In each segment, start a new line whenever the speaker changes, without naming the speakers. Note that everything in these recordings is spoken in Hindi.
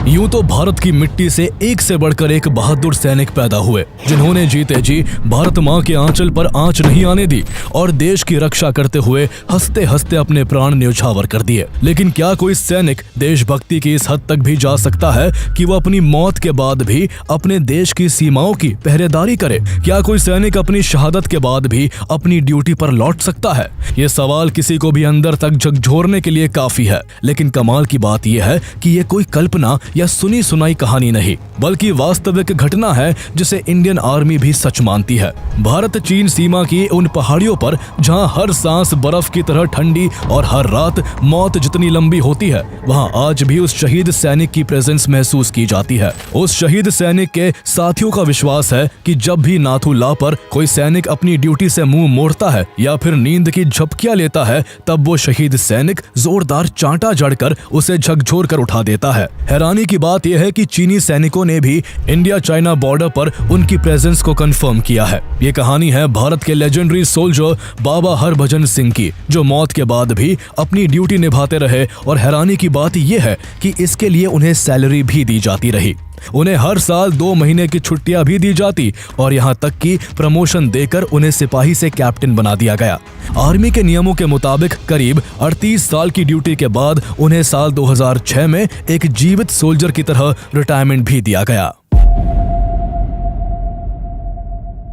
यूं तो भारत की मिट्टी से एक से बढ़कर एक बहादुर सैनिक पैदा हुए, जिन्होंने जीते जी भारत माँ के आंचल पर आंच नहीं आने दी और देश की रक्षा करते हुए हंसते हंसते अपने प्राण न्यौछावर कर दिए। लेकिन क्या कोई सैनिक देशभक्ति की इस हद तक भी जा सकता है कि वो अपनी मौत के बाद भी अपने देश की सीमाओं की पहरेदारी करे? क्या कोई सैनिक अपनी शहादत के बाद भी अपनी ड्यूटी पर लौट सकता है? ये सवाल किसी को भी अंदर तक झकझोरने के लिए काफी है। लेकिन कमाल की बात यह है कि ये कोई कल्पना या सुनी सुनाई कहानी नहीं, बल्कि वास्तविक घटना है जिसे इंडियन आर्मी भी सच मानती है। भारत चीन सीमा की उन पहाड़ियों पर जहां हर सांस बर्फ की तरह ठंडी और हर रात मौत जितनी लंबी होती है, वहां आज भी उस शहीद सैनिक की प्रेजेंस महसूस की जाती है। उस शहीद सैनिक के साथियों का विश्वास है कि जब भी नाथू ला पर कोई सैनिक अपनी ड्यूटी से मुंह मोड़ता है या फिर नींद की झपकियां लेता है, तब वो शहीद सैनिक जोरदार चांटा जड़कर उसे झकझोर कर उठा देता है। हैरानी की बात यह है कि चीनी सैनिकों ने भी इंडिया चाइना बॉर्डर पर उनकी प्रेजेंस को कंफर्म किया है। ये कहानी है भारत के लेजेंडरी सोल्जर बाबा हरभजन सिंह की, जो मौत के बाद भी अपनी ड्यूटी निभाते रहे। और हैरानी की बात यह है कि इसके लिए उन्हें सैलरी भी दी जाती रही। उन्हें हर साल 2 महीने की छुट्टियां भी दी जाती और यहाँ तक कि प्रमोशन देकर उन्हें सिपाही से कैप्टन बना दिया गया। आर्मी के नियमों के मुताबिक करीब 38 साल की ड्यूटी के बाद उन्हें साल 2006 में एक जीवित सोल्जर की तरह रिटायरमेंट भी दिया गया।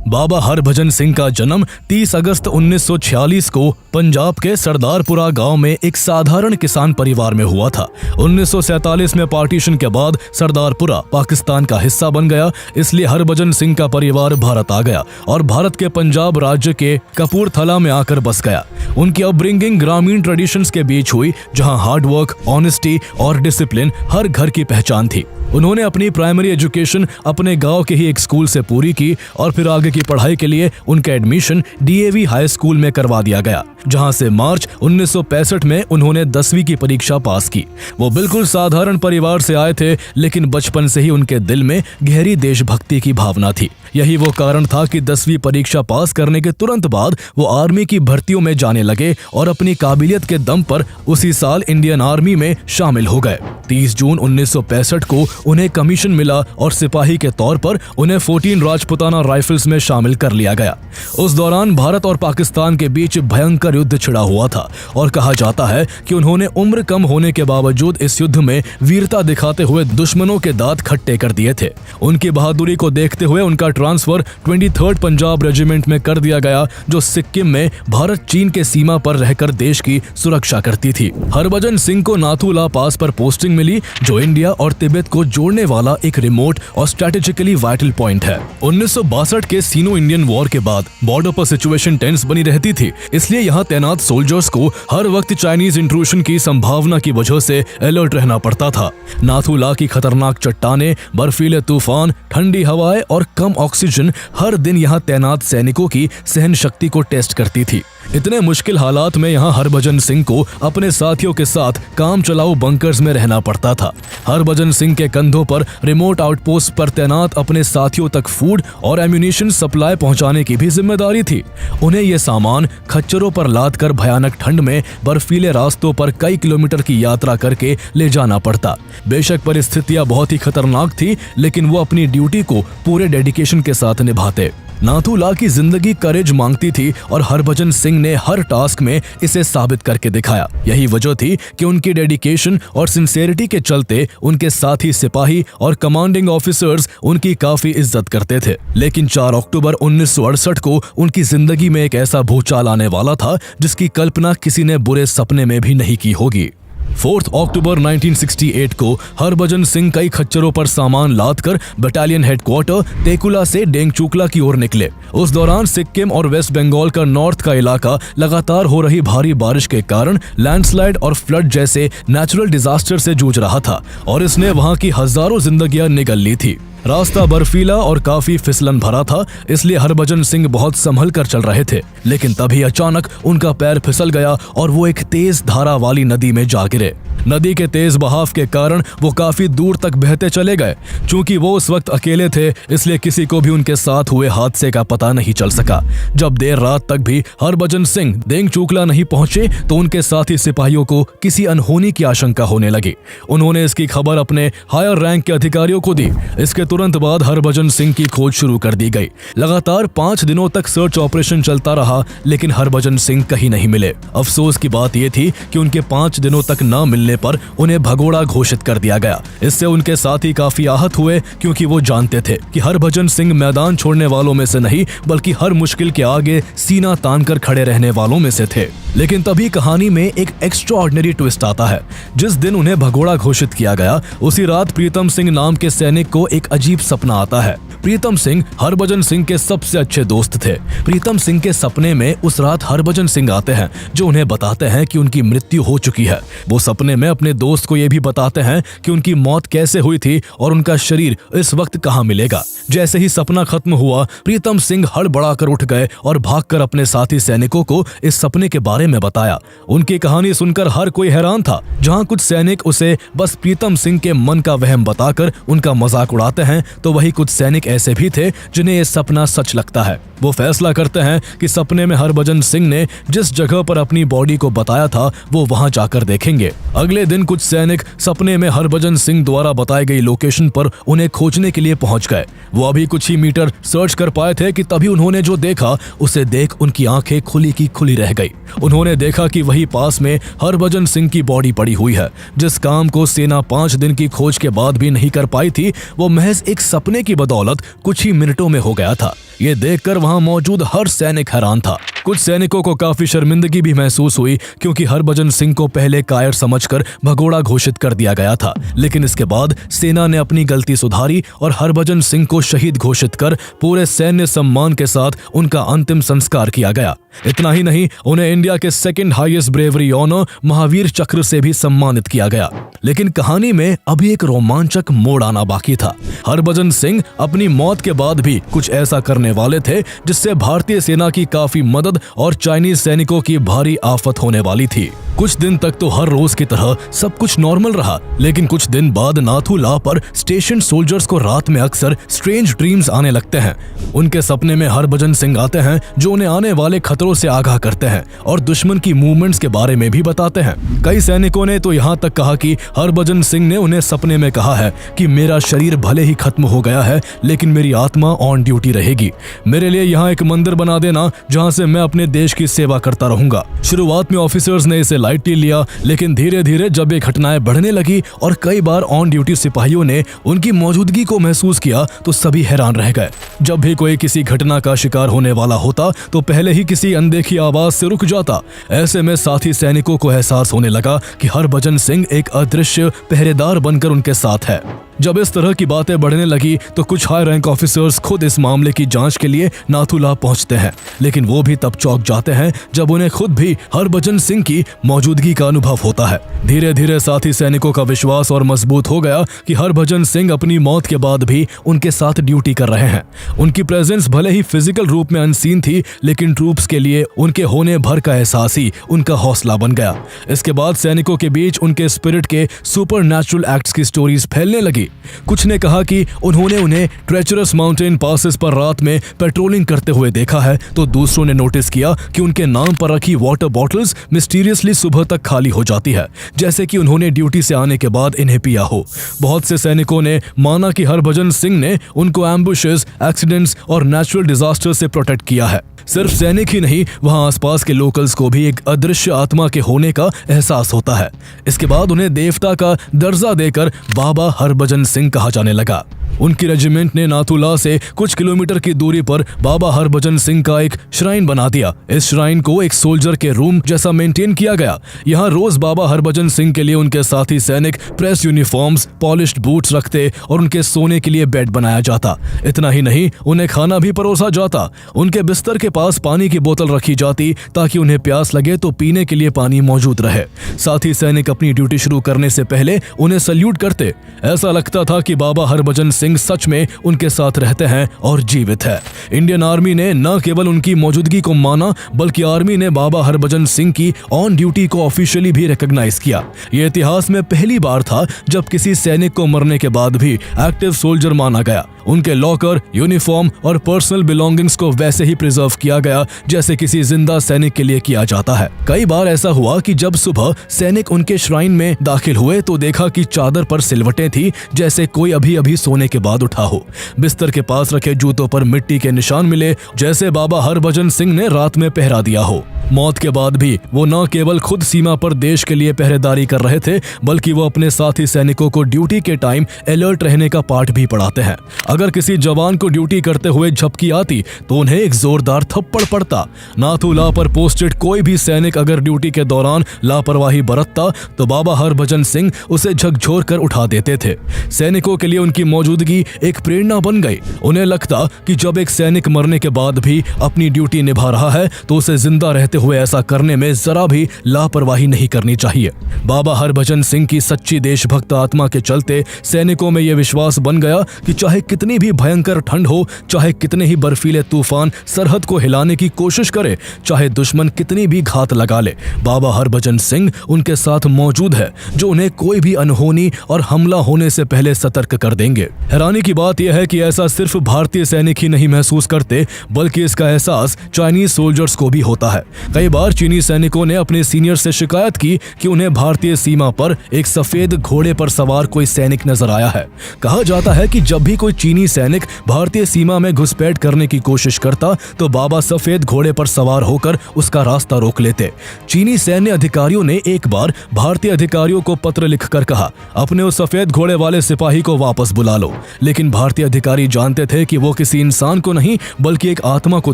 बाबा हरभजन सिंह का जन्म 30 अगस्त 1946 को पंजाब के सरदारपुरा गांव में एक साधारण किसान परिवार में हुआ था। 1947 में पार्टीशन के बाद सरदारपुरा पाकिस्तान का हिस्सा बन गया, इसलिए हरभजन सिंह का परिवार भारत आ गया और भारत के पंजाब राज्य के कपूरथला में आकर बस गया। उनकी अपब्रिंगिंग ग्रामीण ट्रेडिशंस के बीच हुई, जहां हार्ड वर्क, ऑनेस्टी और डिसिप्लिन हर घर की पहचान थी। उन्होंने अपनी प्राइमरी एजुकेशन अपने गांव के ही एक स्कूल से पूरी की और फिर आगे की पढ़ाई के लिए उनका एडमिशन डीएवी हाई स्कूल में करवा दिया गया, जहां से मार्च 1965 में उन्होंने 10वीं की परीक्षा पास की। वो बिल्कुल साधारण परिवार से आए थे, लेकिन बचपन से ही उनके दिल में गहरी देशभक्ति की भावना थी। यही वो कारण था कि 10वीं परीक्षा पास करने के तुरंत बाद वो आर्मी की भर्तियों में जाने लगे और अपनी काबिलियत के दम पर उसी साल इंडियन आर्मी में शामिल हो गए। 30 जून 1965 को उन्हें कमीशन मिला और सिपाही के तौर पर उन्हें 14 राजपुताना राइफल्स में शामिल कर लिया गया। उस दौरान भारत और पाकिस्तान के बीच भयंकर युद्ध छिड़ा हुआ था और कहा जाता है कि उन्होंने उम्र कम होने के बावजूद इस युद्ध में वीरता दिखाते हुए दुश्मनों के दांत खट्टे कर दिए थे। उनकी बहादुरी को देखते हुए उनका ट्रांसफर 23rd पंजाब रेजिमेंट में कर दिया गया, जो सिक्किम में भारत चीन के सीमा पर रहकर देश की सुरक्षा करती थी। हरभजन सिंह को नाथू ला पास पर पोस्टिंग मिली, जो इंडिया और तिब्बत को जोड़ने वाला एक रिमोट और स्ट्रेटेजिकली वाइटल पॉइंट है। 1962 के सीनो इंडियन वॉर के बाद बॉर्डर पर सिचुएशन टेंस बनी रहती थी, इसलिए यहाँ तैनात सोल्जर्स को हर वक्त चाइनीज इंट्रूशन की संभावना की वजह से अलर्ट रहना पड़ता था। नाथू ला की खतरनाक चट्टानें, बर्फीले तूफान, ठंडी हवाएं और कम ऑक्सीजन हर दिन यहाँ तैनात सैनिकों की सहन शक्ति को टेस्ट करती थी। इतने मुश्किल हालात में यहाँ हरभजन सिंह को अपने साथियों के साथ काम चलाऊ बंकर्स में रहना पड़ता था। हरभजन सिंह के कंधों पर रिमोट आउटपोस्ट पर तैनात अपने साथियों तक फूड और एम्यूनिशन सप्लाई पहुंचाने की भी जिम्मेदारी थी। उन्हें ये सामान खच्चरों पर लाद कर भयानक ठंड में बर्फीले रास्तों पर कई किलोमीटर की यात्रा करके ले जाना पड़ता। बेशक परिस्थितियां बहुत ही खतरनाक थी, लेकिन वो अपनी ड्यूटी को पूरे डेडिकेशन के साथ निभाते। नाथू ला की जिंदगी करेज मांगती थी और हरभजन सिंह ने हर टास्क में इसे साबित करके दिखाया। यही वजह थी कि उनकी डेडिकेशन और सिंसेरिटी के चलते उनके साथी सिपाही और कमांडिंग ऑफिसर्स उनकी काफी इज्जत करते थे। लेकिन 4 अक्टूबर 1968 को उनकी जिंदगी में एक ऐसा भूचाल आने वाला था जिसकी कल्पना किसी ने बुरे सपने में भी नहीं की होगी। 4 अक्टूबर 1968 को हरभजन सिंह कई खच्चरों पर सामान लादकर बटालियन हेडक्वार्टर तेकुला से डेंगचूकला की ओर निकले। उस दौरान सिक्किम और वेस्ट बंगाल का नॉर्थ का इलाका लगातार हो रही भारी बारिश के कारण लैंडस्लाइड और फ्लड जैसे नेचुरल डिजास्टर से जूझ रहा था और इसने वहां की हजारों जिंदगियां निगल ली थी। रास्ता बर्फीला और काफी फिसलन भरा था, इसलिए हरभजन सिंह बहुत संभल कर चल रहे थे। लेकिन तभी अचानक उनका पैर फिसल गया और वो एक तेज धारा वाली नदी में जा गिरे। नदी के तेज बहाव के कारण वो काफी दूर तक बहते चले गए। चूंकि वो उस वक्त अकेले थे, इसलिए किसी को भी उनके साथ हुए हादसे का पता नहीं चल सका। जब देर रात तक भी हरभजन सिंह देंगचूकला नहीं पहुंचे तो उनके साथी सिपाहियों को किसी अनहोनी की आशंका होने लगी। उन्होंने इसकी खबर अपने हायर रैंक के अधिकारियों को दी। इसके तुरंत बाद हरभजन सिंह की खोज शुरू कर दी गई। लगातार 5 दिनों तक सर्च ऑपरेशन चलता रहा, लेकिन हरभजन सिंह कहीं नहीं मिले। अफसोस की बात यह थी कि उनके 5 दिनों तक न मिलने पर उन्हें भगोड़ा घोषित कर दिया गया। इससे उनके साथी काफी आहत हुए, क्योंकि वो जानते थे कि हरभजन सिंह मैदान छोड़ने वालों में से नहीं, बल्कि हर मुश्किल के आगे सीना तानकर खड़े रहने वालों में से थे। लेकिन तभी कहानी में एक एक्स्ट्राऑर्डिनरी ट्विस्ट आता है। जिस दिन उन्हें भगोड़ा घोषित किया गया, उसी रात प्रीतम सिंह नाम के सैनिक को एक अजीब सपना आता है। प्रीतम सिंह हरभजन सिंह के सबसे अच्छे दोस्त थे। प्रीतम सिंह के सपने में उस रात हरभजन सिंह आते हैं, जो उन्हें बताते हैं कि उनकी मृत्यु हो चुकी है। वो सपने में अपने दोस्त को यह भी बताते हैं कि उनकी मौत कैसे हुई थी और उनका शरीर इस वक्त कहाँ मिलेगा। जैसे ही सपना खत्म हुआ, प्रीतम सिंह हड़बड़ाकर उठ गए और भागकर अपने साथी सैनिकों को इस सपने के बारे में बताया। उनकी कहानी सुनकर हर कोई हैरान था। जहां कुछ सैनिक उसे बस प्रीतम सिंह के मन का वहम बताकर उनका मजाक उड़ाते हैं, तो वही कुछ सैनिक ऐसे भी थे जिन्हें यह सपना सच लगता है। वो फैसला करते हैं कि सपने में हरभजन सिंह ने जिस जगह पर अपनी बॉडी को बताया था, वो वहां जाकर देखेंगे। अगले दिन कुछ सैनिक सपने में हरभजन सिंह द्वारा बताई गई लोकेशन पर उन्हें खोजने के लिए पहुंच गए। वो अभी कुछ ही मीटर सर्च कर पाए थे कि तभी उन्होंने जो देखा, उसे देख उनकी आंखें खुली की खुली रह गई। उन्होंने देखा कि वही पास में हरभजन सिंह की बॉडी पड़ी हुई है। जिस काम को सेना 5 दिन की खोज के बाद भी नहीं कर पाई थी, वो महज एक सपने की बदौलत कुछ ही मिनटों में हो गया था। ये देखकर वहां मौजूद हर सैनिक हैरान था। कुछ सैनिकों को काफी शर्मिंदगी भी महसूस हुई, क्योंकि हरभजन सिंह को पहले कायर समझकर भगोड़ा घोषित कर दिया गया था। लेकिन इसके बाद सेना ने अपनी गलती सुधारी और हरभजन सिंह को शहीद घोषित कर पूरे सैन्य सम्मान के साथ उनका अंतिम संस्कार किया गया। इतना ही नहीं, उन्हें इंडिया के 2nd highest bravery honour Mahavir चक्र से भी सम्मानित किया गया। लेकिन कहानी में अभी एक रोमांचक मोड़ आना बाकी था। हरभजन सिंह अपनी मौत के बाद भी कुछ ऐसा करने वाले थे जिससे भारतीय सेना की काफी मदद और चाइनीज सैनिकों की भारी आफत होने वाली थी। कुछ दिन तक तो हर रोज की तरह सब कुछ नॉर्मल रहा, लेकिन कुछ दिन बाद नाथू ला पर स्टेशन सोल्जर्स को रात में अक्सर स्ट्रेंज ड्रीम्स आने लगते हैं। उनके सपने में हरभजन सिंह आते हैं, जो उन्हें आने वाले खतरों से आगाह करते हैं और दुश्मन की मूवमेंट्स के बारे में भी बताते हैं। कई सैनिकों ने तो यहाँ तक कहा कि हरभजन सिंह ने उन्हें सपने में कहा है कि मेरा शरीर भले ही खत्म हो गया है, लेकिन मेरी आत्मा ऑन ड्यूटी रहेगी। मेरे लिए यहाँ एक मंदिर बना देना, जहाँ से मैं अपने देश की सेवा करता रहूंगा। शुरुआत में ऑफिसर्स ने इसे लाइटली लिया, लेकिन धीरे धीरे जब ये घटनाएं बढ़ने लगी और कई बार ऑन ड्यूटी सिपाहियों ने उनकी मौजूदगी को महसूस किया, तो सभी हैरान रह गए। जब भी कोई किसी घटना का शिकार होने वाला होता, तो पहले ही किसी अनदेखी आवाज से रुक जाता। ऐसे में साथी सैनिकों को एहसास होने लगा कि हरभजन सिंह एक अदृश्य पहरेदार बनकर उनके साथ है। जब इस तरह की बातें बढ़ने लगी, तो कुछ हाई रैंक ऑफिसर्स खुद इस मामले की जांच के लिए नाथूला पहुंचते हैं, लेकिन वो भी तब चौंक जाते हैं जब उन्हें खुद भी हरभजन सिंह की मौजूदगी का अनुभव होता है। धीरे धीरे साथी सैनिकों का विश्वास और मजबूत हो गया कि हरभजन सिंह अपनी मौत के बाद भी उनके साथ ड्यूटी कर रहे हैं। उनकी प्रेजेंस भले ही फिजिकल रूप में अनसीन थी, लेकिन ट्रूप्स के लिए उनके होने भर का एहसास ही उनका हौसला बन गया। इसके बाद सैनिकों के बीच उनके स्पिरिट के सुपरनैचुरल एक्ट्स की स्टोरीज फैलने लगी। कुछ ने कहा कि उन्होंने उन्हें ट्रेचरस माउंटेन पासेस पर रात में पेट्रोलिंग करते हुए देखा है, तो दूसरों ने नोटिस किया कि उनके नाम पर रखी वाटर बॉटल्स मिस्टीरियसली सुबह तक खाली हो जाती है, जैसे कि उन्होंने ड्यूटी से आने के बाद इन्हें पिया हो। बहुत से सैनिकों ने माना कि हरभजन सिंह ने उनको एम्बुशेस, एक्सीडेंट्स और नेचुरल डिजास्टर से प्रोटेक्ट किया है। सिर्फ सैनिक ही नहीं, वहां आसपास के लोकल्स को भी एक अदृश्य आत्मा के होने का एहसास होता है। इसके बाद उन्हें देवता का दर्जा देकर बाबा हरभजन सिंह कहा जाने लगा। उनकी रेजिमेंट ने नाथूला से कुछ किलोमीटर की दूरी पर बाबा हरभजन सिंह का एक श्राइन बना दिया। इस श्राइन को एक सोल्जर के रूम जैसा मेंटेन किया गया। यहाँ रोज बाबा हरभजन सिंह के लिए उनके साथी सैनिक प्रेस यूनिफॉर्म्स, पॉलिश्ड बूट्स रखते और उनके सोने के लिए बेड बनाया जाता। इतना ही नहीं, उन्हें खाना भी परोसा जाता। उनके बिस्तर के पास पानी की बोतल रखी जाती, ताकि उन्हें प्यास लगे तो पीने के लिए पानी मौजूद रहे। साथी सैनिक अपनी ड्यूटी शुरू करने से पहले उन्हें सल्यूट करते। ऐसा लगता था कि बाबा हरभजन सिंह सच में उनके साथ रहते हैं और जीवित है। इंडियन आर्मी ने न केवल उनकी मौजूदगी को माना बल्कि आर्मी ने बाबा हरभजन सिंह की ऑन ड्यूटी को ऑफिशियली भी रिकॉग्नाइज किया। ये इतिहास में पहली बार था जब किसी सैनिक को मरने के बाद भी एक्टिव सोल्जर माना गया। उनके लॉकर, यूनिफॉर्म और पर्सनल बिलोंगिंग्स को वैसे ही प्रिजर्व किया गया जैसे किसी जिंदा सैनिक के लिए किया जाता है। कई बार ऐसा हुआ कि जब सुबह सैनिक उनके श्राइन में दाखिल हुए तो देखा कि चादर पर सिलवटें थी जैसे कोई अभी अभी सोने के बाद उठा हो। बिस्तर के पास रखे जूतों पर मिट्टी के निशान मिले जैसे बाबा हरभजन सिंह ने रात में पहरा दिया हो। मौत के बाद भी वो न केवल खुद सीमा पर देश के लिए पहरेदारी कर रहे थे बल्कि वो अपने साथी सैनिकों को ड्यूटी के टाइम अलर्ट रहने का पाठ भी पढ़ाते हैं। अगर किसी जवान को ड्यूटी करते हुए झपकी आती तो उन्हें एक जोरदार थप्पड़ पड़ता। नाथूला पर पोस्टेड कोई भी सैनिक अगर ड्यूटी के दौरान लापरवाही बरतता तो बाबा हरभजन सिंह उसे झकझोर कर उठा देते थे। सैनिकों के लिए उनकी मौजूदगी एक प्रेरणा बन गई। उन्हें लगता कि जब एक सैनिक मरने के बाद भी अपनी ड्यूटी निभा रहा है तो उसे जिंदा रहते हुए ऐसा करने में जरा भी लापरवाही नहीं करनी चाहिए। बाबा हरभजन सिंह की सच्ची देशभक्त आत्मा के चलते सैनिकों में यह विश्वास बन गया कि चाहे कितनी भी भयंकर ठंड हो, चाहे कितने ही बर्फीले तूफान सरहद को हिलाने की कोशिश करे, चाहे दुश्मन कितनी भी घात लगा ले, बाबा हरभजन सिंह उनके साथ मौजूद है जो उन्हें कोई भी अनहोनी और हमला होने से पहले सतर्क कर देंगे। हैरानी की बात यह है कि ऐसा सिर्फ भारतीय सैनिक ही नहीं महसूस करते बल्कि इसका एहसास चाइनीज सोल्जर्स को भी होता है। कई बार चीनी सैनिकों ने अपने सीनियर से शिकायत की कि उन्हें भारतीय सीमा पर एक सफेद घोड़े पर सवार कोई सैनिक नजर आया है। कहा जाता है कि जब भी कोई चीनी सैनिक भारतीय सीमा में घुसपैठ करने की कोशिश करता तो बाबा सफेद घोड़े पर सवार होकर उसका रास्ता रोक लेते। चीनी सैन्य अधिकारियों ने एक बार भारतीय अधिकारियों को पत्र लिखकर कहा, अपने उस सफेद घोड़े वाले सिपाही को वापस बुला लो। लेकिन भारतीय अधिकारी जानते थे कि वो किसी इंसान को नहीं बल्कि एक आत्मा को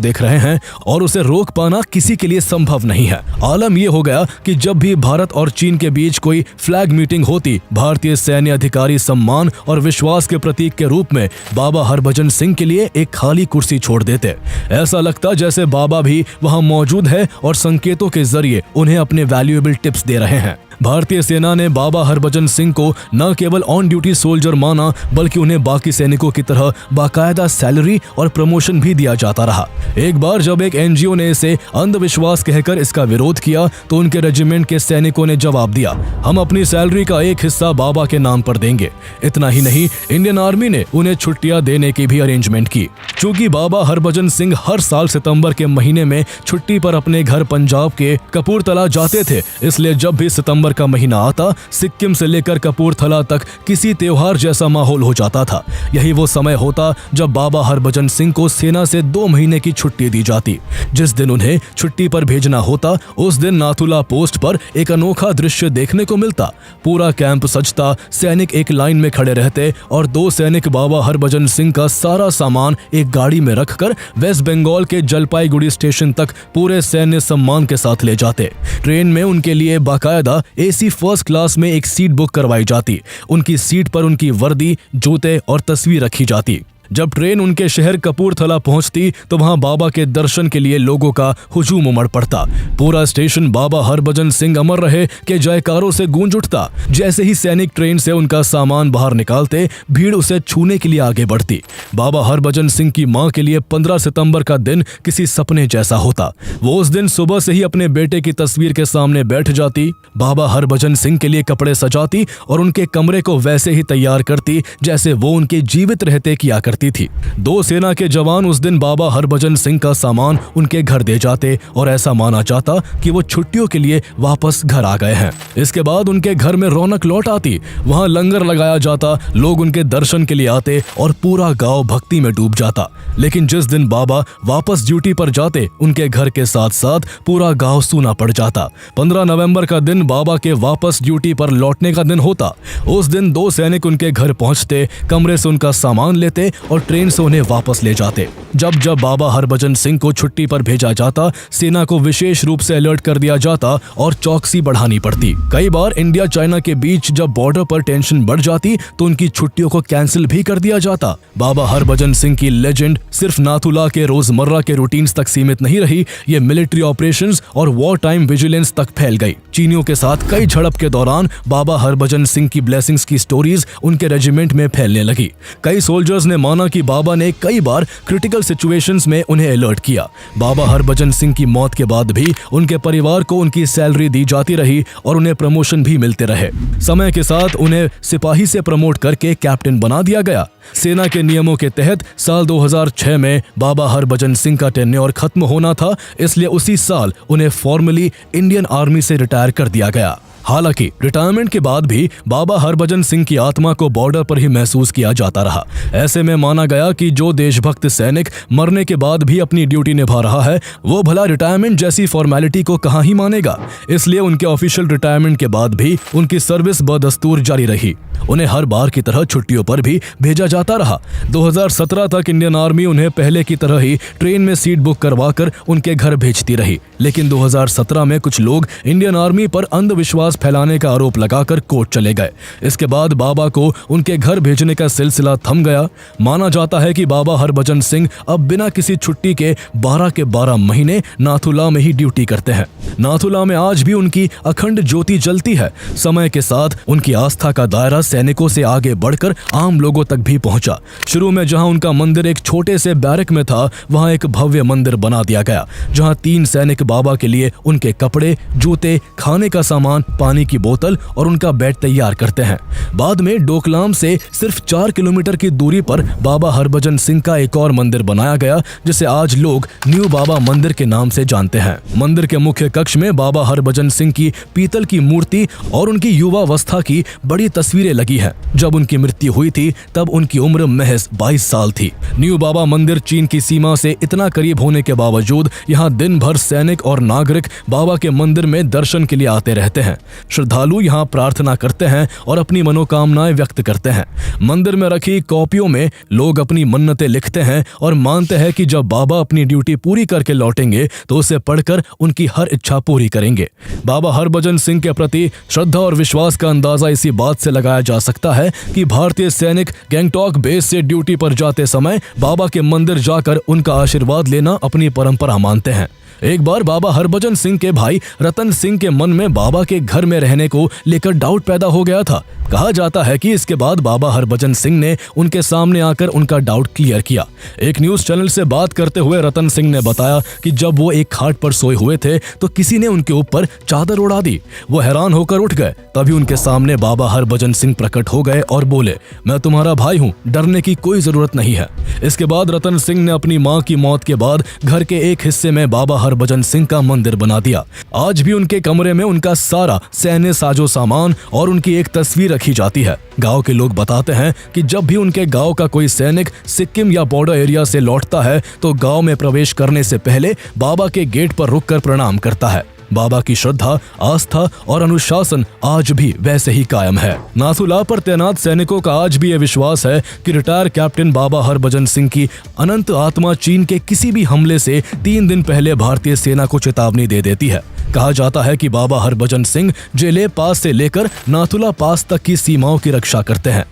देख रहे हैं और उसे रोक पाना किसी के लिए संभव नहीं है। आलम यह हो गया कि जब भी भारत और चीन के बीच कोई फ्लैग मीटिंग होती, भारतीय सैन्य अधिकारी सम्मान और विश्वास के प्रतीक के रूप में बाबा हरभजन सिंह के लिए एक खाली कुर्सी छोड़ देते। ऐसा लगता जैसे बाबा भी वहां मौजूद है और संकेतों के जरिए उन्हें अपने वैल्यूएबल टिप्स दे रहे हैं। भारतीय सेना ने बाबा हरभजन सिंह को न केवल ऑन ड्यूटी सोल्जर माना बल्कि उन्हें बाकी सैनिकों की तरह बाकायदा सैलरी और प्रमोशन भी दिया जाता रहा। एक बार जब एक एनजीओ ने इसे अंधविश्वास कहकर इसका विरोध किया तो उनके रेजिमेंट के सैनिकों ने जवाब दिया, हम अपनी सैलरी का एक हिस्सा बाबा के नाम पर देंगे। इतना ही नहीं, इंडियन आर्मी ने उन्हें छुट्टियां देने की भी अरेंजमेंट की। चूंकि बाबा हरभजन सिंह हर साल सितंबर के महीने में छुट्टी पर अपने घर पंजाब के कपूरथला जाते थे, इसलिए जब भी सितंबर का महीना आता सिक्किम से लेकर कपूरथला तक किसी त्योहार जैसा माहौल हो जाता था। यही वो समय होता जब बाबा हरभजन सिंह को सेना से 2 महीने की छुट्टी दी जाती। जिस दिन उन्हें छुट्टी पर भेजना होता उस दिन नाथुला पोस्ट पर एक अनोखा दृश्य देखने को मिलता। पूरा कैंप सजता, सैनिक एक लाइन में खड़े रहते और 2 सैनिक बाबा हरभजन सिंह का सारा सामान एक गाड़ी में रखकर वेस्ट बंगाल के जलपाईगुड़ी स्टेशन तक पूरे सैन्य सम्मान के साथ ले जाते। ट्रेन में उनके लिए बाकायदा एसी फर्स्ट क्लास में एक सीट बुक करवाई जाती। उनकी सीट पर उनकी वर्दी, जूते और तस्वीर रखी जाती। जब ट्रेन उनके शहर कपूरथला पहुंचती तो वहां बाबा के दर्शन के लिए लोगों का हुजूम उमड़ पड़ता। पूरा स्टेशन बाबा हरभजन सिंह अमर रहे के जयकारों से गूंज उठता। जैसे ही सैनिक ट्रेन से उनका सामान बाहर निकालते, भीड़ उसे छूने के लिए आगे बढ़ती। बाबा हरभजन सिंह की मां के लिए 15 सितंबर का दिन किसी सपने जैसा होता। वो उस दिन सुबह से ही अपने बेटे की तस्वीर के सामने बैठ जाती, बाबा हरभजन सिंह के लिए कपड़े सजाती और उनके कमरे को वैसे ही तैयार करती जैसे वो उनके जीवित रहते किया करती थी। 2 सेना के जवान उस दिन बाबा हरभजन सिंह का सामान उनके घर दे जाते और ऐसा माना जाता कि वो छुट्टियों के लिए वापस घर आ गए हैं। इसके बाद उनके घर में रौनक लौट आती। वहां लंगर लगाया जाता, लोग उनके दर्शन के लिए आते और पूरा गांव भक्ति में डूब जाता। लेकिन जिस दिन बाबा वापस ड्यूटी पर जाते, उनके घर के साथ साथ पूरा गांव सूना पड़ जाता। 15 नवंबर का दिन बाबा के वापस ड्यूटी पर लौटने का दिन होता। उस दिन 2 सैनिक उनके घर पहुंचते, कमरे से उनका सामान लेते और ट्रेन से उन्हें वापस ले जाते। जब जब बाबा हरभजन सिंह को छुट्टी पर भेजा जाता, सेना को विशेष रूप से अलर्ट कर दिया जाता और चौकसी बढ़ानी पड़ती। कई बार इंडिया चाइना के बीच जब बॉर्डर पर टेंशन बढ़ जाती तो उनकी छुट्टियों को कैंसिल भी कर दिया जाता। बाबा हरभजन सिंह की लेजेंड सिर्फ नाथुला के रोजमर्रा के रूटीन्स तक सीमित नहीं रही, ये मिलिट्री ऑपरेशंस और वॉर टाइम विजिलेंस तक फैल गई। चीनियों के साथ कई झड़प के दौरान बाबा हरभजन सिंह की ब्लेसिंग्स की स्टोरीज उनके रेजिमेंट में फैलने लगी। कई सोल्जर्स ने माना कि बाबा ने कई बार क्रिटिकल सिचुएशंस में उन्हें अलर्ट किया। बाबा हरभजन सिंह की मौत के बाद भी उनके परिवार को उनकी सैलरी दी जाती रही और उन्हें प्रमोशन भी मिलते रहे। समय के साथ उन्हें सिपाही से प्रमोट करके कैप्टन बना दिया गया। सेना के नियमों के तहत साल 2006 में बाबा हरभजन सिंह का टेन्योर खत्म होना था, इसलिए उसी साल उन्हें फॉर्मली इंडियन आर्मी से रिटायर कर दिया गया। हालांकि रिटायरमेंट के बाद भी बाबा हरभजन सिंह की आत्मा को बॉर्डर पर ही महसूस किया जाता रहा। ऐसे में माना गया कि जो देशभक्त सैनिक मरने के बाद भी अपनी ड्यूटी निभा रहा है, वो भला रिटायरमेंट जैसी फॉर्मेलिटी को कहां ही मानेगा। इसलिए उनके ऑफिशियल रिटायरमेंट के बाद भी उनकी सर्विस बदस्तूर जारी रही। उन्हें हर बार की तरह छुट्टियों पर भी भेजा जाता रहा। 2017 तक इंडियन आर्मी उन्हें पहले की तरह ही ट्रेन में सीट बुक करवाकर उनके घर भेजती रही। लेकिन 2017 में कुछ लोग इंडियन आर्मी पर अंधविश्वास फैलाने का आरोप लगाकर कोर्ट चले गए। इसके बाद बाबा को उनके घर भेजने का सिलसिला थम गया। माना जाता है कि बाबा हरभजन सिंह अब बिना किसी छुट्टी के 12 के 12 महीने नाथुला में ही ड्यूटी करते हैं। नाथुला में आज भी उनकी अखंड ज्योति जलती है। समय के साथ उनकी आस्था का दायरा सैनिकों से आगे बढ़कर आम लोगों तक भी पहुंचा। शुरू में जहां उनका मंदिर एक छोटे से बैरक में था, वहां एक भव्य मंदिर बना दिया गया, जहां 3 सैनिक बाबा के लिए उनके कपड़े, जूते, खाने का सामान, पानी की बोतल और उनका बेड तैयार करते हैं। बाद में डोकलाम से सिर्फ 4 किलोमीटर की दूरी पर बाबा हरभजन सिंह का एक और मंदिर बनाया गया, जिसे आज लोग न्यू बाबा मंदिर के नाम से जानते हैं। मंदिर के मुख्य कक्ष में बाबा हरभजन सिंह की पीतल की मूर्ति और उनकी युवावस्था की बड़ी तस्वीरें लगी है। जब उनकी मृत्यु हुई थी तब उनकी उम्र महज 22 साल थी। न्यू बाबा मंदिर चीन की सीमा से इतना करीब होने के बावजूद यहाँ दिन भर सैनिक और नागरिक बाबा के मंदिर में दर्शन के लिए आते रहते हैं। श्रद्धालु यहाँ प्रार्थना करते हैं और अपनी मनोकामनाएं व्यक्त करते हैं। मंदिर में रखी कॉपियों में लोग अपनी मन्नतें लिखते हैं और मानते हैं कि जब बाबा अपनी ड्यूटी पूरी करके लौटेंगे तो उसे पढ़कर उनकी हर इच्छा पूरी करेंगे। बाबा हरभजन सिंह के प्रति श्रद्धा और विश्वास का अंदाजा इसी बात से लगाया जा सकता है कि भारतीय सैनिक गैंगटॉक बेस से ड्यूटी पर जाते समय बाबा के मंदिर जाकर उनका आशीर्वाद लेना अपनी परंपरा मानते हैं। एक बार बाबा हरभजन सिंह के भाई रतन सिंह के मन में बाबा के घर में रहने को लेकर डाउट पैदा हो गया था। कहा जाता है कि इसके बाद बाबा हरभजन सिंह ने उनके सामने आकर उनका डाउट क्लियर किया। एक न्यूज चैनल से बात करते हुए रतन सिंह ने बताया कि जब वो एक खाट पर सोए हुए थे तो किसी ने उनके ऊपर चादर उड़ा दी। वो हैरान होकर उठ गए। तभी उनके सामने बाबा हरभजन सिंह प्रकट हो गए और बोले, मैं तुम्हारा भाई हूँ, डरने की कोई जरूरत नहीं है। इसके बाद रतन सिंह ने अपनी माँ की मौत के बाद घर के एक हिस्से में बाबा हरभजन सिंह का मंदिर बना दिया। आज भी उनके कमरे में उनका सारा सैन्य साजो सामान और उनकी एक तस्वीर रखी जाती है। गांव के लोग बताते हैं कि जब भी उनके गांव का कोई सैनिक सिक्किम या बॉर्डर एरिया से लौटता है तो गांव में प्रवेश करने से पहले बाबा के गेट पर रुककर प्रणाम करता है। बाबा की श्रद्धा, आस्था और अनुशासन आज भी वैसे ही कायम है। नाथुला पर तैनात सैनिकों का आज भी यह विश्वास है कि रिटायर कैप्टन बाबा हरभजन सिंह की अनंत आत्मा चीन के किसी भी हमले से 3 दिन पहले भारतीय सेना को चेतावनी दे देती है। कहा जाता है कि बाबा हरभजन सिंह जेले पास से लेकर नाथुला पास तक की सीमाओं की रक्षा करते हैं।